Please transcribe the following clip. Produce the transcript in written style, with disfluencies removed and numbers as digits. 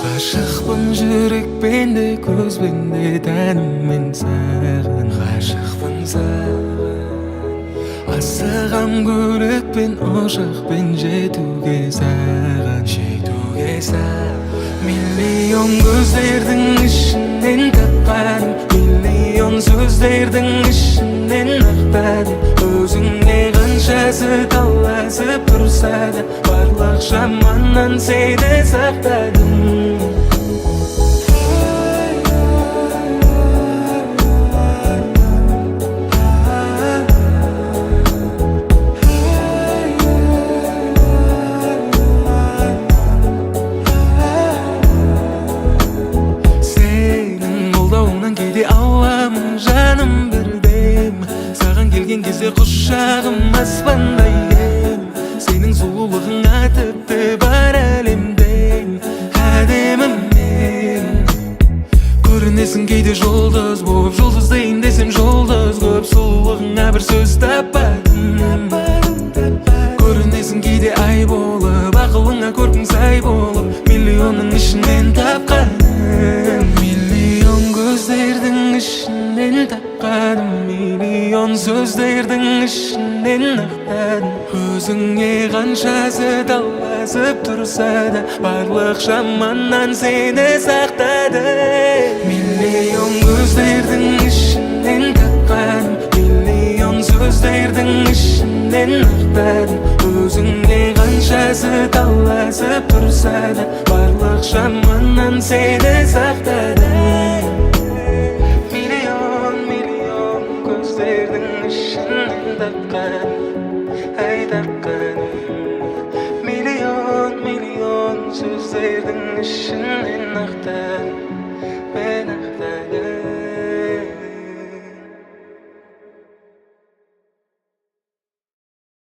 Ғашықпын жүрекпен де көзбен де тәніммен саған ғашықпын саған асығам көлікпен ұшақпен жетуге саған миллион көздердің ішінен тапқаным миллион сөздердің ішінен ақтадым өзіңе қаншасы таласып тұрса да барлық жаманнан сені сақтадым кейде ауамын жаным бірдем саған келген кезде құшағым аспандай кең сенің сұлулығыңа тіпті бар әлемден әдемім мен көрінесің кейде жұлдыз болып жұлдыз дейін десем жұлдыз көп сұлулығыңа бір сөз таппадым көрінесің кейде ай болып ақылыңа көркің сай болып миллионның ішінен тапқаным көздердің ішінен тапқаным миллион сөздердің ішінен ақтадым өзіңе қаншасы таласып тұрса да барлық жаманнан сені сақтадым миллион көздердің ішінен тапқаным миллион сөздердің ішінен ақтадым өзіңе қаншасы таласып тұрса да барлық жаманнан сені сақтадым көздердің ішінен тапқан ай тапқаным миллион сөздердің ішінен ақтадым